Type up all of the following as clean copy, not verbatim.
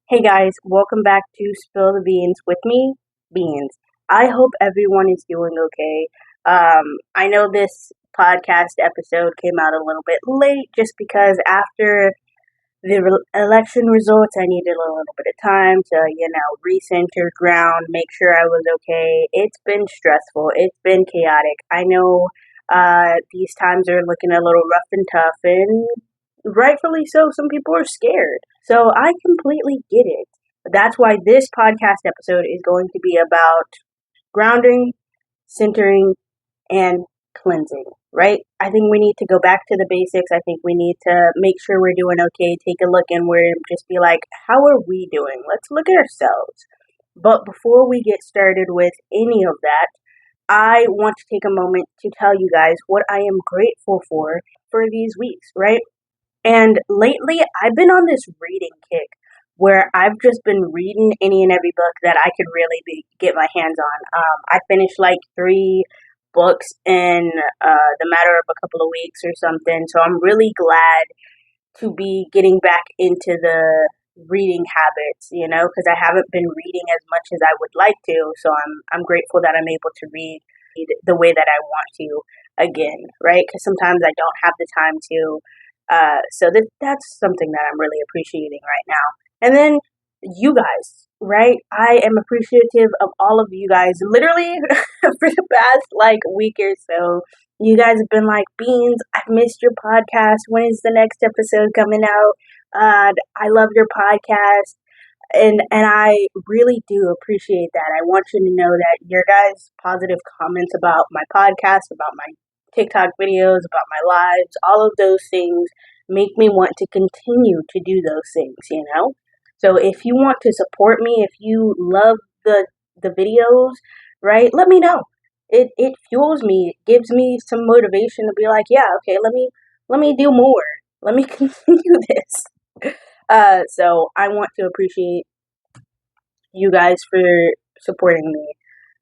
Hey guys, welcome back to Spill the Beans with me, Beans. I hope everyone is doing okay. I know this podcast episode came out a little bit late just because after the election results, I needed a little bit of time to, recenter ground, make sure I was okay. It's been stressful. It's been chaotic. I know these times are looking a little rough and tough, and rightfully so. Some people are scared. So I completely get it. That's why this podcast episode is going to be about grounding, centering, and cleansing, right? I think we need to go back to the basics. I think we need to make sure we're doing okay, take a look inward, and just be like, how are we doing? Let's look at ourselves. But before we get started with any of that, I want to take a moment to tell you guys what I am grateful for these weeks, right? And lately, I've been on this reading kick where I've just been reading any and every book that I could really get my hands on. I finished like 3 books in the matter of a couple of weeks or something. So I'm really glad to be getting back into the reading habits, because I haven't been reading as much as I would like to. So I'm grateful that I'm able to read the way that I want to again, right? Because sometimes I don't have the time to. So that's something that I'm really appreciating right now. And then you guys, right? I am appreciative of all of you guys. Literally for the past like week or so, you guys have been like, Beans, I missed your podcast. When is the next episode coming out? I love your podcast. And I really do appreciate that. I want you to know that your guys' positive comments about my podcast, about my TikTok videos, about my lives, all of those things make me want to continue to do those things. So if you want to support me, if you love the videos, right, let me know. It fuels me. It gives me some motivation to be like, yeah, okay, let me do more. Let me continue this. So I want to appreciate you guys for supporting me,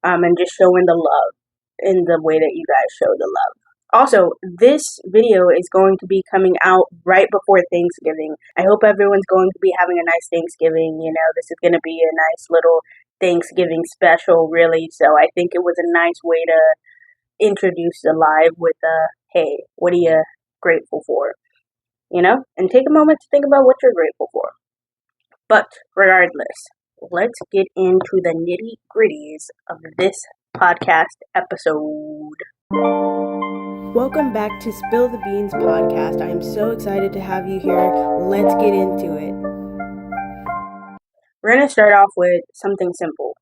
and just showing the love in the way that you guys show the love. Also, this video is going to be coming out right before Thanksgiving. I hope everyone's going to be having a nice Thanksgiving. This is going to be a nice little Thanksgiving special, really. So I think it was a nice way to introduce the live with hey, what are you grateful for? And take a moment to think about what you're grateful for. But regardless, let's get into the nitty gritties of this podcast episode. Welcome back to Spill the Beans podcast. I am so excited to have you here. Let's get into it. We're going to start off with something simple,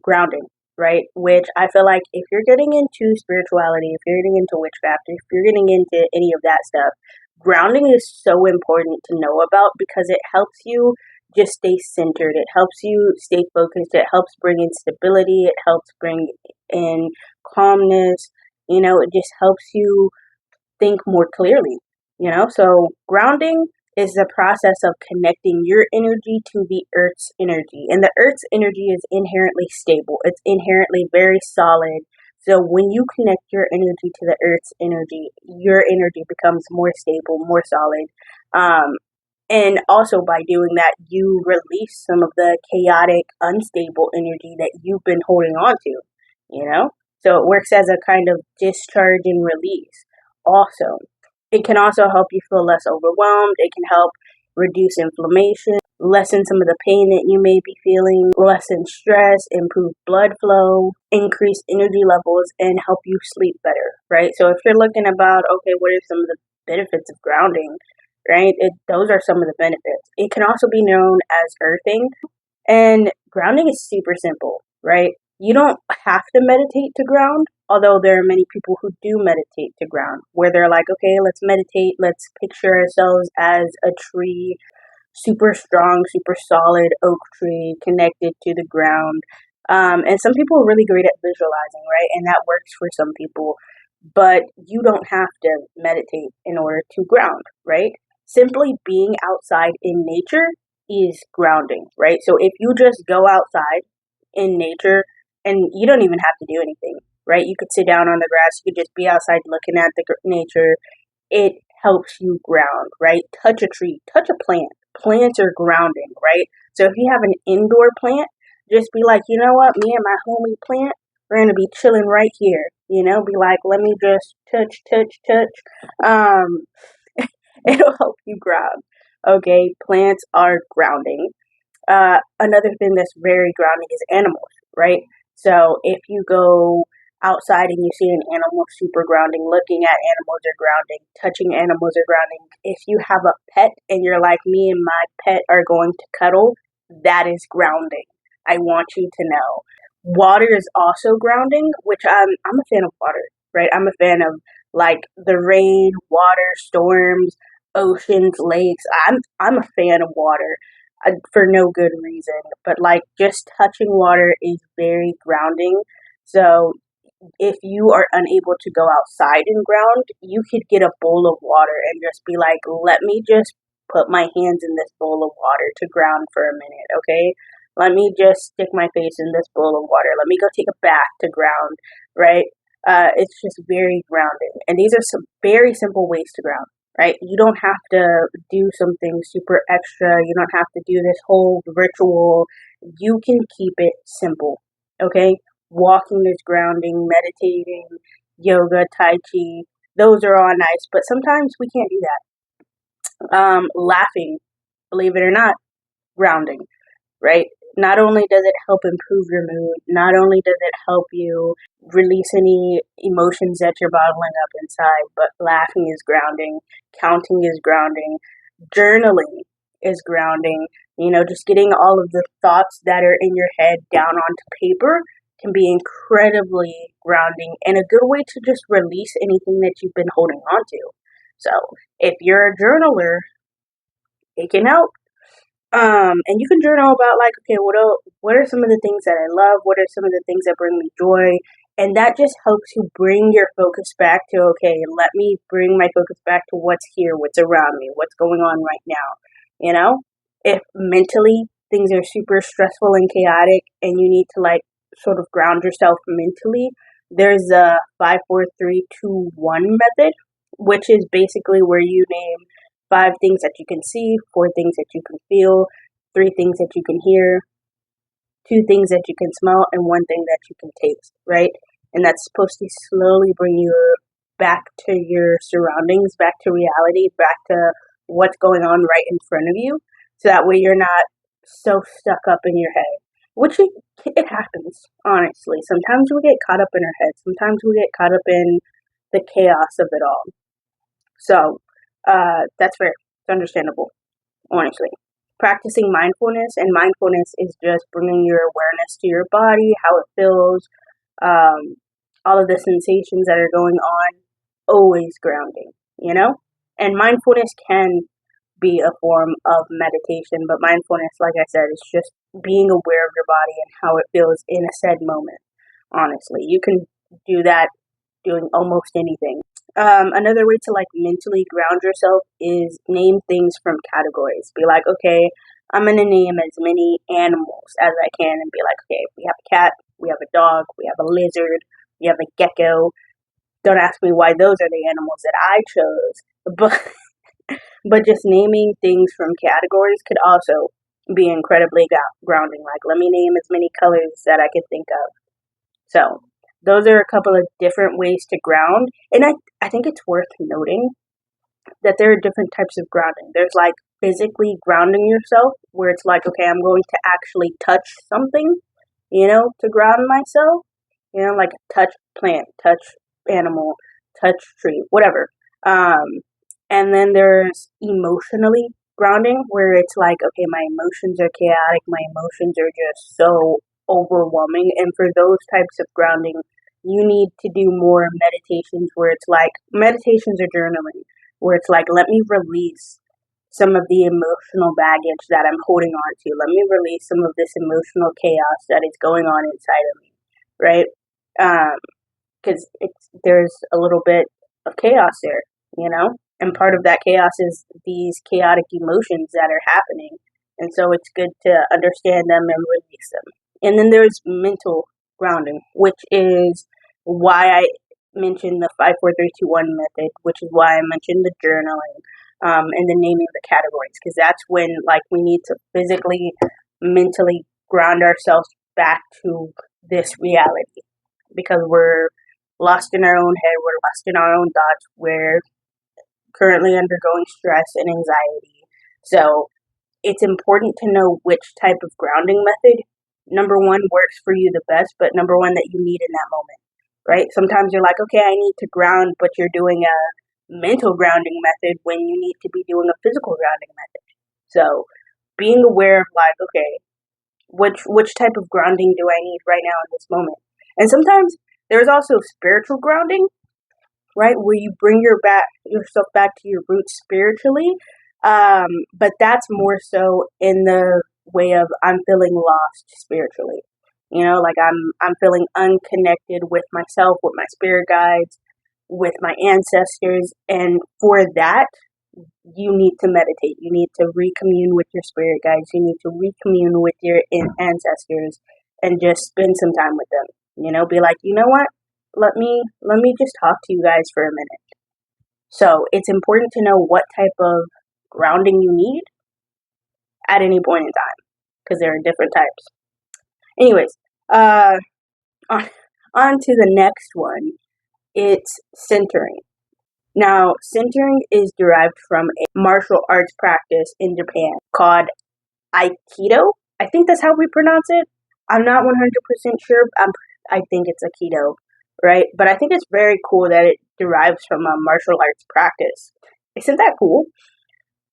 grounding, right? Which I feel like if you're getting into spirituality, if you're getting into witchcraft, if you're getting into any of that stuff, grounding is so important to know about because it helps you just stay centered. It helps you stay focused. It helps bring in stability. It helps bring in calmness. It just helps you think more clearly. So grounding is the process of connecting your energy to the Earth's energy. And the Earth's energy is inherently stable. It's inherently very solid. So when you connect your energy to the Earth's energy, your energy becomes more stable, more solid. And also by doing that, you release some of the chaotic, unstable energy that you've been holding on to. So it works as a kind of discharge and release. Also, it can also help you feel less overwhelmed. It can help reduce inflammation, lessen some of the pain that you may be feeling, lessen stress, improve blood flow, increase energy levels, and help you sleep better, right? So if you're looking about, okay, what are some of the benefits of grounding, right? Those are some of the benefits. It can also be known as earthing, and grounding is super simple, right? You don't have to meditate to ground, although there are many people who do meditate to ground, where they're like, okay, let's meditate, let's picture ourselves as a tree, super strong, super solid oak tree connected to the ground. And some people are really great at visualizing, right? And that works for some people, but you don't have to meditate in order to ground, right? Simply being outside in nature is grounding, right? So if you just go outside in nature, and you don't even have to do anything, right? You could sit down on the grass, you could just be outside looking at the nature. It helps you ground, right? Touch a tree, touch a plant. plants are grounding, right? So if you have an indoor plant, just be like, you know what, me and my homie plant, we're gonna be chilling right here. Be like, let me just touch, touch, touch. It'll help you ground. Okay, plants are grounding. Another thing that's very grounding is animals, right? So if you go outside and you see an animal, super grounding. Looking at animals are grounding. Touching animals are grounding. If you have a pet and you're like, me and my pet are going to cuddle, that is grounding. I want you to know. Water is also grounding, which I'm a fan of water, right? I'm a fan of like the rain, water, storms, oceans, lakes. I'm a fan of water for no good reason, but like just touching water is very grounding. So if you are unable to go outside and ground, you could get a bowl of water and just be like, let me just put my hands in this bowl of water to ground for a minute, okay? Let me just stick my face in this bowl of water. Let me go take a bath to ground, right? It's just very grounding. And these are some very simple ways to ground, right? You don't have to do something super extra. You don't have to do this whole ritual. You can keep it simple, okay? Walking is grounding, meditating, yoga, tai chi. Those are all nice, but sometimes we can't do that. Laughing, believe it or not, grounding, right? Not only does it help improve your mood, not only does it help you release any emotions that you're bottling up inside, but laughing is grounding, counting is grounding, journaling is grounding. Just getting all of the thoughts that are in your head down onto paper can be incredibly grounding and a good way to just release anything that you've been holding on to. So if you're a journaler, it can help. And you can journal about like, okay, what are some of the things that I love? What are some of the things that bring me joy? And that just helps you bring your focus back to, okay, let me bring my focus back to what's here, what's around me, what's going on right now. If mentally things are super stressful and chaotic and you need to like sort of ground yourself mentally, there's a 5, 4, 3, 2, 1 method, which is basically where you name 5 things that you can see, 4 things that you can feel, 3 things that you can hear, 2 things that you can smell, and 1 thing that you can taste, right? And that's supposed to slowly bring you back to your surroundings, back to reality, back to what's going on right in front of you. So that way you're not so stuck up in your head, which it happens, honestly. Sometimes we get caught up in our head. Sometimes we get caught up in the chaos of it all. So, that's fair. It's understandable, honestly. Practicing mindfulness, and mindfulness is just bringing your awareness to your body, how it feels, all of the sensations that are going on, always grounding. And mindfulness can be a form of meditation, but mindfulness, like I said, is just being aware of your body and how it feels in a said moment, honestly. You can do that doing almost anything. Another way to like mentally ground yourself is name things from categories. Be like, okay, I'm gonna name as many animals as I can and be like, okay, we have a cat, we have a dog, we have a lizard, we have a gecko. Don't ask me why those are the animals that I chose, but just naming things from categories could also be incredibly grounding. Like, let me name as many colors that I can think of. So, those are a couple of different ways to ground. And I think it's worth noting that there are different types of grounding. There's like physically grounding yourself, where it's like, okay, I'm going to actually touch something, to ground myself. Like touch plant, touch animal, touch tree, whatever. And then there's emotionally grounding, where it's like, okay, my emotions are chaotic, my emotions are just so overwhelming. And for those types of grounding, you need to do more meditations where it's like meditations or journaling, where it's like, let me release some of the emotional baggage that I'm holding on to. Let me release some of this emotional chaos that is going on inside of me, right? Because there's a little bit of chaos there. And part of that chaos is these chaotic emotions that are happening. And so it's good to understand them and release them. And then there's mental grounding, which is why I mentioned the 5, 4, 3, 2, 1 method, which is why I mentioned the journaling. and then naming the categories, because that's when like we need to physically, mentally ground ourselves back to this reality, because we're lost in our own head, we're lost in our own thoughts, we're currently undergoing stress and anxiety. So it's important to know which type of grounding method, number one, works for you the best, but number one, that you need in that moment, right? Sometimes you're like, okay, I need to ground, but you're doing a mental grounding method when you need to be doing a physical grounding method. So being aware of like, okay, which type of grounding do I need right now in this moment? And sometimes there's also spiritual grounding, right, where you bring yourself back to your roots spiritually. But that's more so in the way of I'm feeling lost spiritually. Like I'm feeling unconnected with myself, with my spirit guides, with my ancestors, and for that you need to meditate. You need to recommune with your spirit guides. You need to recommune with your ancestors, and just spend some time with them. Be like, you know what? Let me just talk to you guys for a minute. So it's important to know what type of grounding you need at any point in time, because there are different types. Anyways, on to the next one. It's centering. Now, centering is derived from a martial arts practice in Japan called Aikido. I think that's how we pronounce it. I'm not 100% sure. I think it's Aikido, right? But I think it's very cool that it derives from a martial arts practice. Isn't that cool?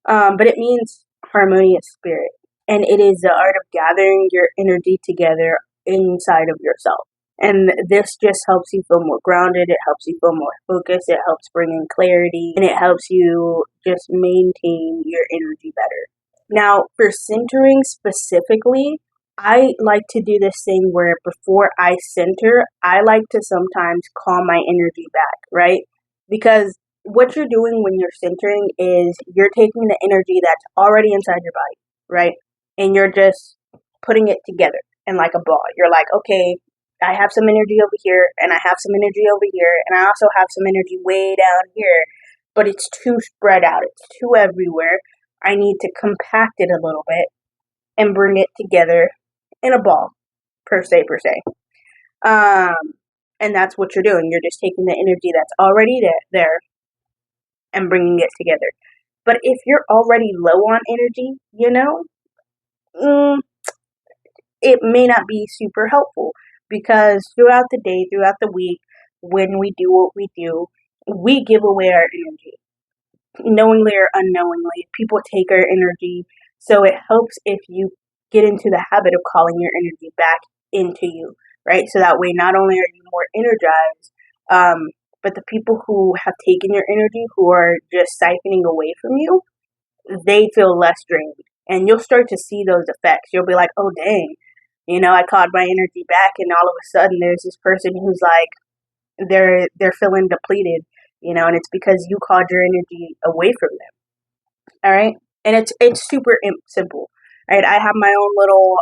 But it means harmonious spirit. And it is the art of gathering your energy together inside of yourself. And this just helps you feel more grounded, it helps you feel more focused, it helps bring in clarity, and it helps you just maintain your energy better. Now, for centering specifically, I like to do this thing where before I center, I like to sometimes calm my energy back, right? Because what you're doing when you're centering is you're taking the energy that's already inside your body, right? And you're just putting it together in like a ball. You're like, okay, I have some energy over here, and I have some energy over here, and I also have some energy way down here, but it's too spread out. It's too everywhere. I need to compact it a little bit and bring it together in a ball, per se. And that's what you're doing. You're just taking the energy that's already there and bringing it together. But if you're already low on energy, it may not be super helpful, because throughout the day, throughout the week, when we do what we do, we give away our energy. Knowingly or unknowingly, people take our energy. So it helps if you get into the habit of calling your energy back into you, right? So that way, not only are you more energized, but the people who have taken your energy, who are just siphoning away from you, they feel less drained. And you'll start to see those effects. You'll be like, oh, dang, I called my energy back, and all of a sudden there's this person who's like, they're feeling depleted, and it's because you called your energy away from them. All right, and it's super simple. Right, I have my own little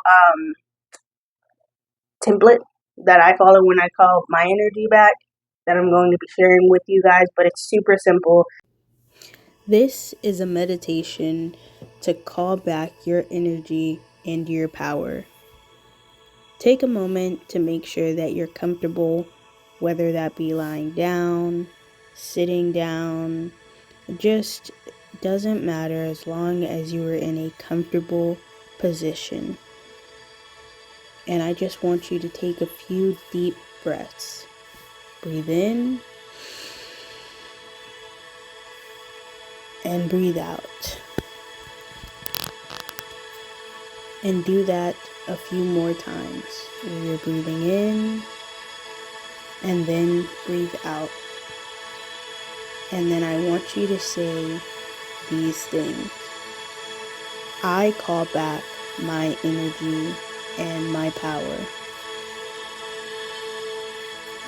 template that I follow when I call my energy back, that I'm going to be sharing with you guys, but it's super simple. This is a meditation to call back your energy and your power. Take a moment to make sure that you're comfortable, whether that be lying down, sitting down, just doesn't matter as long as you are in a comfortable position. And I just want you to take a few deep breaths. Breathe in and breathe out. And do that a few more times, where you're breathing in and then breathe out. And then I want you to say these things. I call back my energy and my power.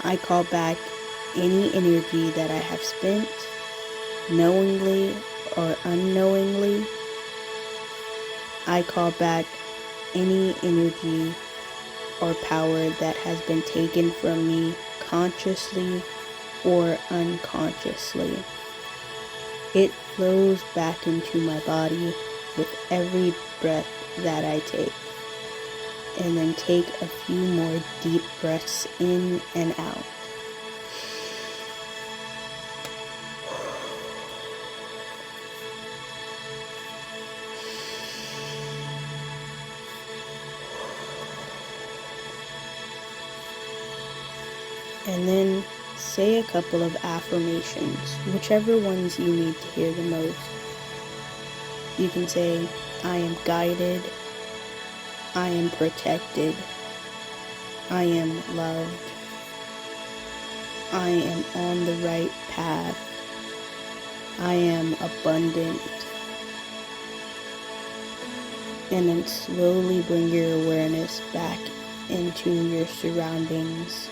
I call back any energy that I have spent, knowingly or unknowingly. I call back any energy or power that has been taken from me consciously or unconsciously. It flows back into my body with every breath that I take. And then take a few more deep breaths in and out. And then say a couple of affirmations, whichever ones you need to hear the most. You can say, I am guided, I am protected, I am loved, I am on the right path, I am abundant. And then slowly bring your awareness back into your surroundings.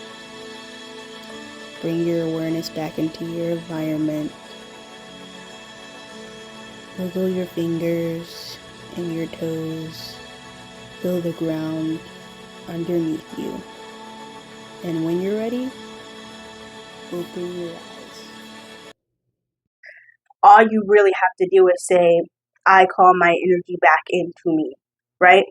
Bring your awareness back into your environment. Wiggle your fingers and your toes. Feel the ground underneath you. And when you're ready, open your eyes. All you really have to do is say, I call my energy back into me, right?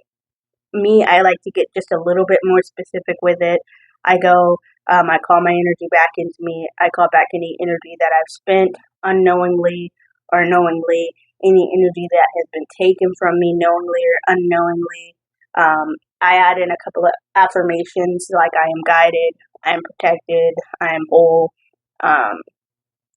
Me, I like to get just a little bit more specific with it. I go, I call my energy back into me. I call back any energy that I've spent unknowingly or knowingly, any energy that has been taken from me knowingly or unknowingly. I add in a couple of affirmations like I am guided, I am protected, I am whole.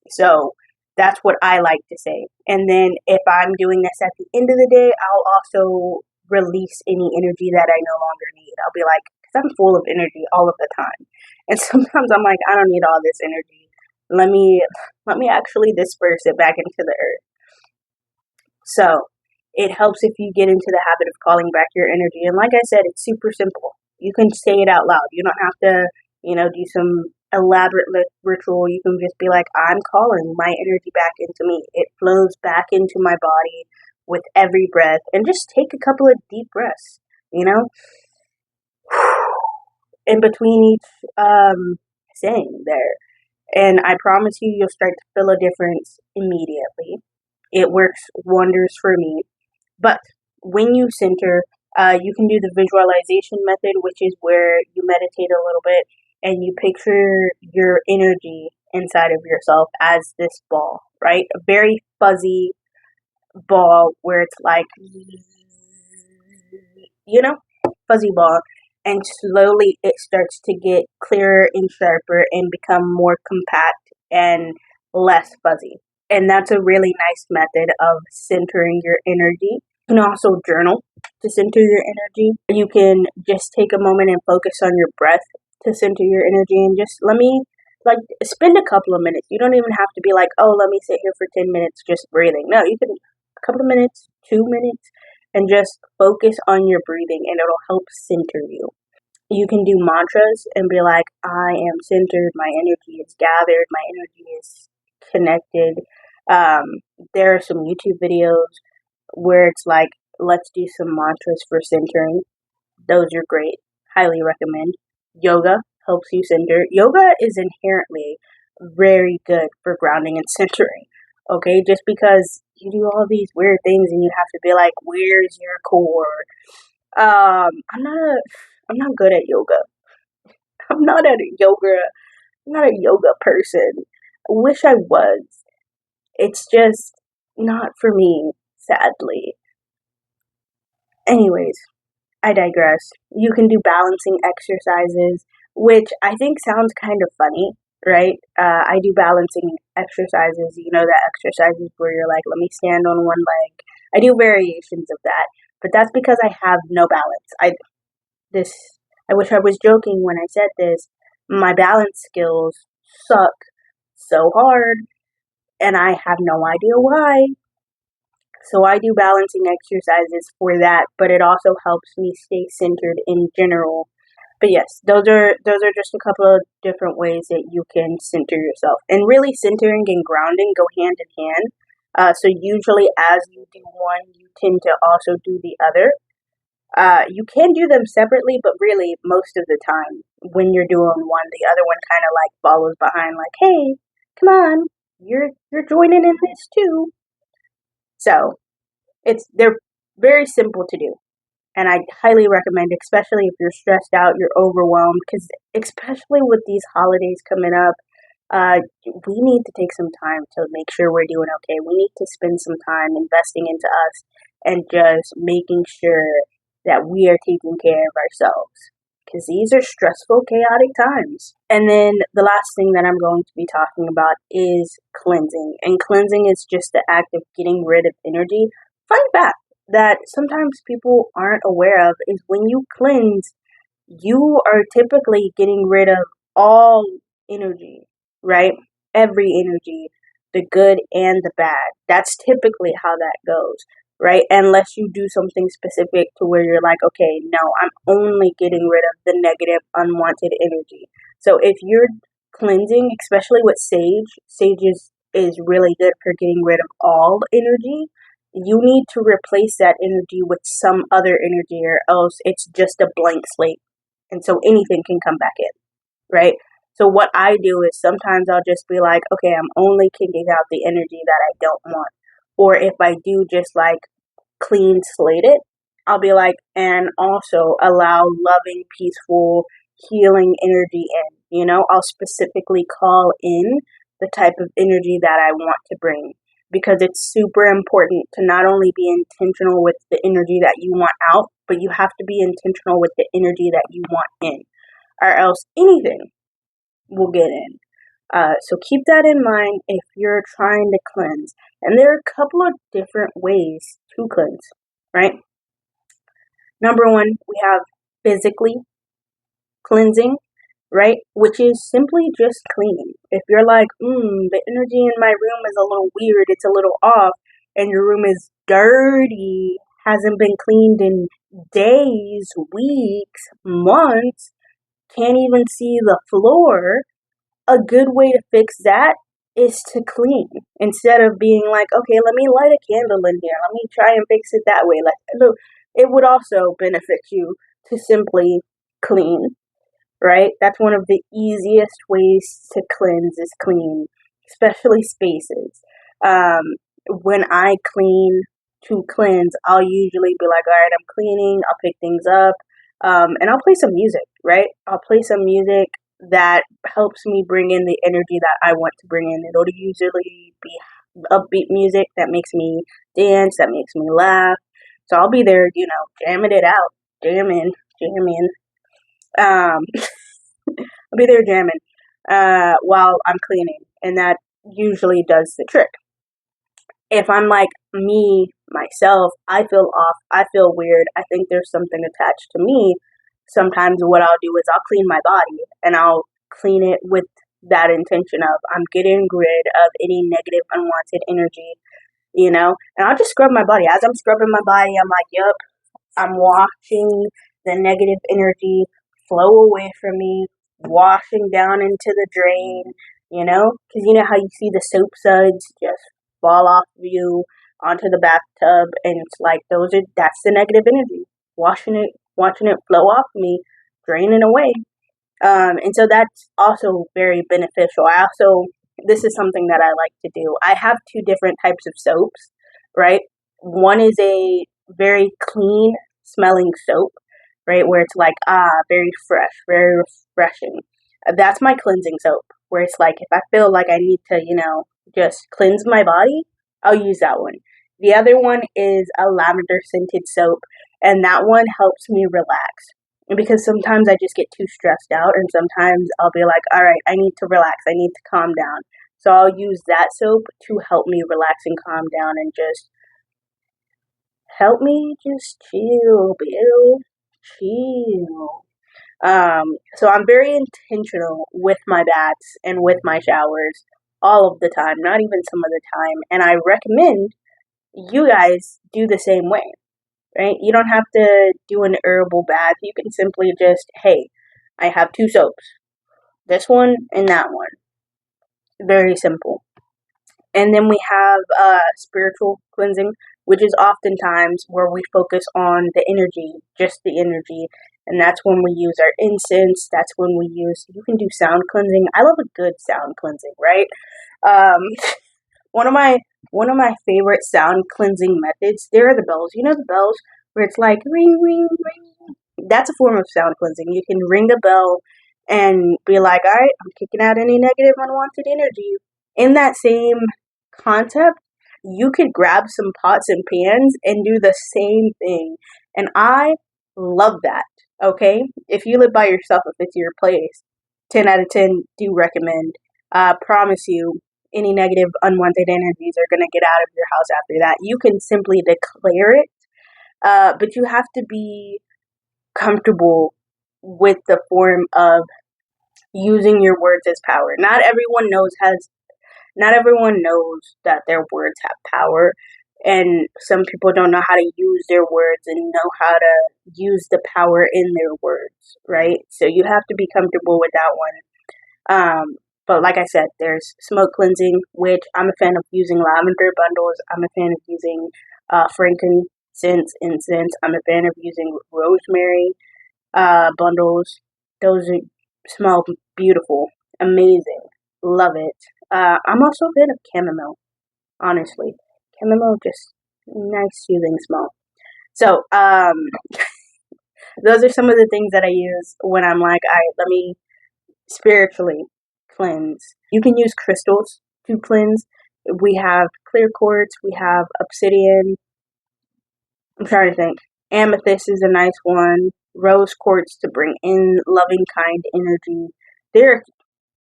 So that's what I like to say. And then if I'm doing this at the end of the day, I'll also release any energy that I no longer need. I'll be like, because I'm full of energy all of the time. And sometimes I'm like, I don't need all this energy. Let me actually disperse it back into the earth. So it helps if you get into the habit of calling back your energy. And like I said, it's super simple. You can say it out loud. You don't have to, do some elaborate ritual. You can just be like, I'm calling my energy back into me. It flows back into my body with every breath. And just take a couple of deep breaths, in between each saying there. And I promise you, you'll start to feel a difference immediately. It works wonders for me. But when you center, you can do the visualization method, which is where you meditate a little bit and you picture your energy inside of yourself as this ball, right? A very fuzzy ball where it's like, fuzzy ball. And slowly it starts to get clearer and sharper and become more compact and less fuzzy. And that's a really nice method of centering your energy. You can also journal to center your energy. You can just take a moment and focus on your breath to center your energy and just spend a couple of minutes. You don't even have to be like, oh, let me sit here for 10 minutes just breathing. No, you can a couple of minutes, 2 minutes, and just focus on your breathing and it'll help center you. You can do mantras and be like, I am centered, my energy is gathered, my energy is connected. There are some YouTube videos where it's like, let's do some mantras for centering. Those are great. Highly recommend. Yoga helps you center. Yoga is inherently very good for grounding and centering. Okay, just because you do all these weird things and you have to be like, where's your core? I'm not good at yoga. I'm not a yoga. I'm not a yoga person. I wish I was. It's just not for me, sadly. Anyways, I digress. You can do balancing exercises, which I think sounds kind of funny, right? I do balancing exercises, the exercises where you're like, let me stand on one leg. I do variations of that, but that's because I have no balance. I wish I was joking when I said this. My balance skills suck so hard, and I have no idea why. So I do balancing exercises for that, but it also helps me stay centered in general. But yes, those are just a couple of different ways that you can center yourself. And really centering and grounding go hand in hand. So usually as you do one, you tend to also do the other. You can do them separately, but really most of the time when you're doing one, the other one kind of like follows behind like, hey, come on. you're joining in this too. So they're very simple to do. And I highly recommend, especially if you're stressed out, you're overwhelmed, because especially with these holidays coming up, we need to take some time to make sure we're doing okay. We need to spend some time investing into us and just making sure that we are taking care of ourselves. Because these are stressful, chaotic times. And then the last thing that I'm going to be talking about is cleansing. And cleansing is just the act of getting rid of energy. Fun fact that sometimes people aren't aware of is when you cleanse, you are typically getting rid of all energy, right? Every energy, the good and the bad. That's typically how that goes, right? Unless you do something specific to where you're like, okay, no, I'm only getting rid of the negative, unwanted energy. So if you're cleansing, especially with sage is really good for getting rid of all energy. You need to replace that energy with some other energy, or else it's just a blank slate, and so anything can come back in, right? So what I do is sometimes I'll just be like, okay, I'm only kicking out the energy that I don't want. Or if I do just like clean slate it, I'll be like, and also allow loving, peaceful, healing energy in. I'll specifically call in the type of energy that I want to bring, because it's super important to not only be intentional with the energy that you want out, but you have to be intentional with the energy that you want in, or else anything will get in. So keep that in mind if you're trying to cleanse. And there are a couple of different ways to cleanse, right? Number one, we have physically cleansing, right? Which is simply just cleaning. If you're like, the energy in my room is a little weird, it's a little off, and your room is dirty, hasn't been cleaned in days, weeks, months, can't even see the floor, a good way to fix that is to clean, instead of being like, okay, let me light a candle in here, let me try and fix it that way. Like, look, it would also benefit you to simply clean, right? That's one of the easiest ways to cleanse is clean, especially spaces. Um, when I clean to cleanse, I'll usually be like, all right, I'm cleaning, I'll pick things up, and I'll play some music, right? I'll play some music that helps me bring in the energy that I want to bring in. It'll usually be upbeat music that makes me dance, that makes me laugh. So I'll be there, jamming it out, jamming. Um, I'll be there jamming while I'm cleaning, and that usually does the trick. If I'm like me, myself, I feel off, I feel weird, I think there's something attached to me, sometimes what I'll do is I'll clean my body, and I'll clean it with that intention of I'm getting rid of any negative, unwanted energy, and I'll just scrub my body. As I'm scrubbing my body, I'm like, yep, I'm watching the negative energy flow away from me, washing down into the drain, because you know how you see the soap suds just fall off of you onto the bathtub, and it's like that's the negative energy, watching it flow off me, draining away. And so that's also very beneficial. This is something that I like to do. I have two different types of soaps, right? One is a very clean smelling soap, right? Where it's like, very fresh, very refreshing. That's my cleansing soap, where it's like, if I feel like I need to, just cleanse my body, I'll use that one. The other one is a lavender scented soap, and that one helps me relax, because sometimes I just get too stressed out, and sometimes I'll be like, all right, I need to relax, I need to calm down. So I'll use that soap to help me relax and calm down and just help me just chill, Bill. Chill. So I'm very intentional with my baths and with my showers all of the time, not even some of the time. And I recommend you guys do the same way, right? You don't have to do an herbal bath. You can simply just, hey, I have two soaps, this one and that one. Very simple. And then we have spiritual cleansing, which is oftentimes where we focus on the energy, just the energy. And that's when we use our incense. That's when you can do sound cleansing. I love a good sound cleansing, right? Um, one of my one of my favorite sound cleansing methods, there are the bells. You know the bells where it's like ring, ring, ring. That's a form of sound cleansing. You can ring a bell and be like, all right, I'm kicking out any negative, unwanted energy. In that same concept, you could grab some pots and pans and do the same thing. And I love that. Okay? If you live by yourself, if it's your place, 10 out of 10 do recommend. Promise you, any negative, unwanted energies are going to get out of your house after that. You can simply declare it, but you have to be comfortable with the form of using your words as power. Not everyone knows that their words have power, and some people don't know how to use their words and know how to use the power in their words, right? So you have to be comfortable with that one. But like I said, there's smoke cleansing, which I'm a fan of using lavender bundles. I'm a fan of using frankincense incense. I'm a fan of using rosemary bundles. Those smell beautiful, amazing, love it. I'm also a fan of chamomile, honestly. Chamomile just nice soothing smell. So those are some of the things that I use when I'm like, all right, let me spiritually cleanse. You can use crystals to cleanse. We have clear quartz, we have obsidian. I'm trying to think. Amethyst is a nice one. Rose quartz to bring in loving, kind energy. There are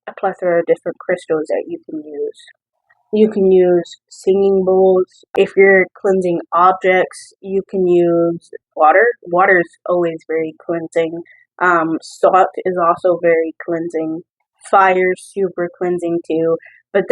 a plethora of different crystals that you can use. You can use singing bowls. If you're cleansing objects, you can use water. Water is always very cleansing. Salt is also very cleansing. Fire's super cleansing too. But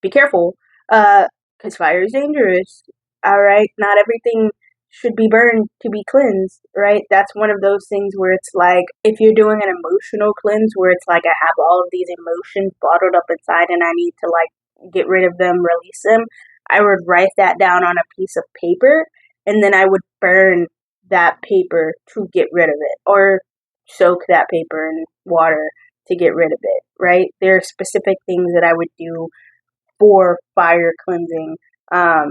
be careful, because fire is dangerous. All right, not everything should be burned to be cleansed, right? That's one of those things where it's like if you're doing an emotional cleanse, where it's like I have all of these emotions bottled up inside and I need to like get rid of them, release them. I would write that down on a piece of paper, and then I would burn that paper to get rid of it, or soak that paper in water to get rid of it, right? There are specific things that I would do for fire cleansing, um,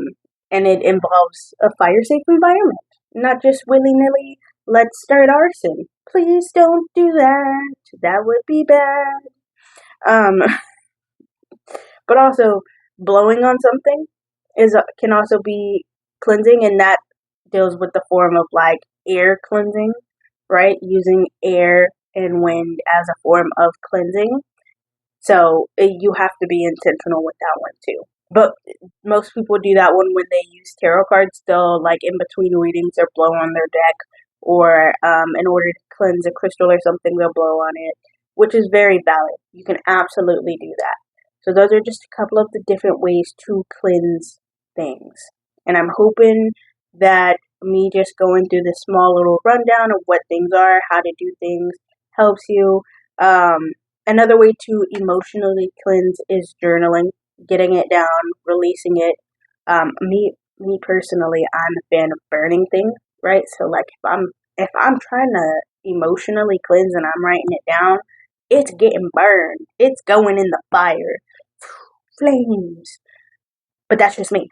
and it involves a fire safe environment, not just willy nilly. Let's start arson. Please don't do that. That would be bad. Um, but also blowing on something is can also be cleansing, and that deals with the form of like air cleansing, right? Using air and wind as a form of cleansing. So you have to be intentional with that one too. But most people do that one when they use tarot cards. They'll like in between readings or blow on their deck, or in order to cleanse a crystal or something, they'll blow on it, which is very valid. You can absolutely do that. So those are just a couple of the different ways to cleanse things. And I'm hoping that me just going through this small little rundown of what things are, how to do things, helps you. Um, Another way to emotionally cleanse is journaling, getting it down, releasing it. Me personally, I'm a fan of burning things, right? So like if I'm trying to emotionally cleanse and I'm writing it down, it's getting burned. It's going in the fire, flames. But that's just me.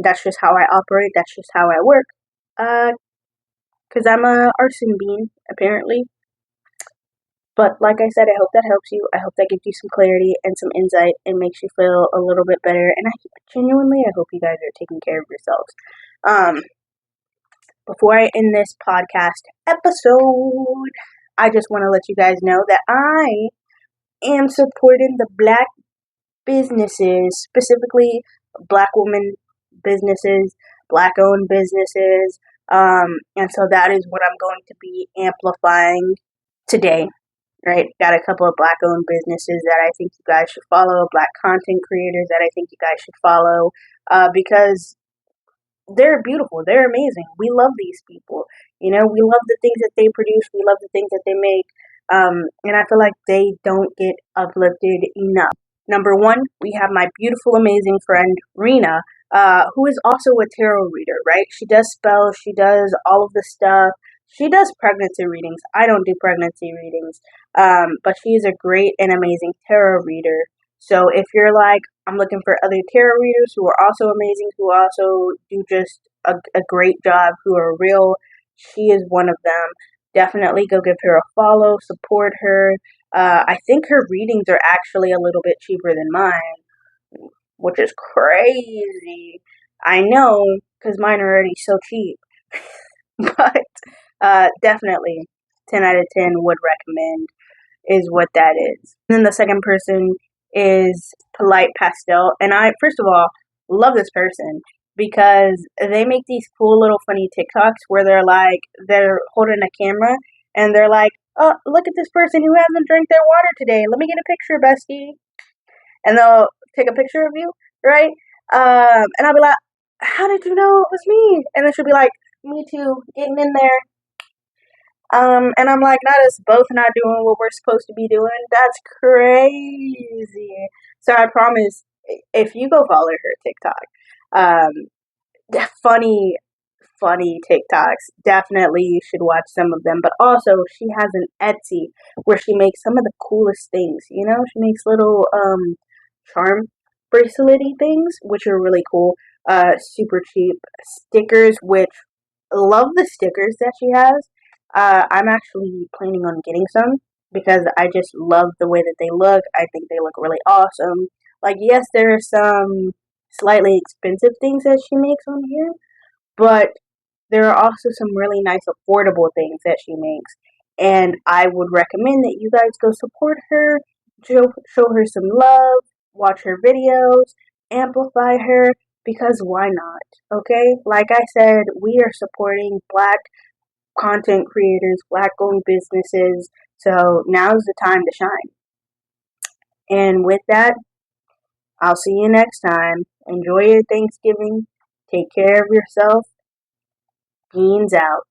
That's just how I operate. That's just how I work. Because I'm a arson bean, apparently. But like I said, I hope that helps you. I hope that gives you some clarity and some insight and makes you feel a little bit better. And I hope you guys are taking care of yourselves. Um, Before I end this podcast episode, I just want to let you guys know that I am supporting the Black businesses, specifically Black women businesses, Black owned businesses. And so that is what I'm going to be amplifying today, right? Got a couple of Black owned businesses that I think you guys should follow, Black content creators that I think you guys should follow, because they're beautiful, they're amazing. We love these people. You know, we love the things that they produce, we love the things that they make. And I feel like they don't get uplifted enough. Number one, we have my beautiful, amazing friend, Rena. who is also a tarot reader, right? She does spells, she does all of the stuff. She does pregnancy readings. I don't do pregnancy readings, but she is a great and amazing tarot reader. So if you're like, I'm looking for other tarot readers who are also amazing, who also do just a great job, who are real, she is one of them. Definitely go give her a follow, support her. I think her readings are actually a little bit cheaper than mine, which is crazy. I know, because mine are already so cheap. But definitely, 10 out of 10 would recommend is what that is. And then the second person is Polite Pastel. And I, first of all, love this person because they make these cool little funny TikToks where they're holding a camera and they're like, oh, look at this person who hasn't drank their water today. Let me get a picture, bestie. And they'll take a picture of you, right? And I'll be like, how did you know it was me? And then she'll be like, me too, getting in there. And I'm like, not us both not doing what we're supposed to be doing. That's crazy. So I promise, if you go follow her TikTok, funny, funny TikToks. Definitely, you should watch some of them. But also, she has an Etsy where she makes some of the coolest things. You know, she makes little charm bracelety things, which are really cool. Super cheap stickers, which love the stickers that she has. I'm actually planning on getting some because I just love the way that they look. I think they look really awesome. Like, yes, there are some slightly expensive things that she makes on here, but there are also some really nice affordable things that she makes. And I would recommend that you guys go support her, show her some love, watch her videos, amplify her, because why not? Okay? Like I said, we are supporting black content creators, black owned businesses. So now's the time to shine. And with that, I'll see you next time. Enjoy your Thanksgiving. Take care of yourself. Beans out.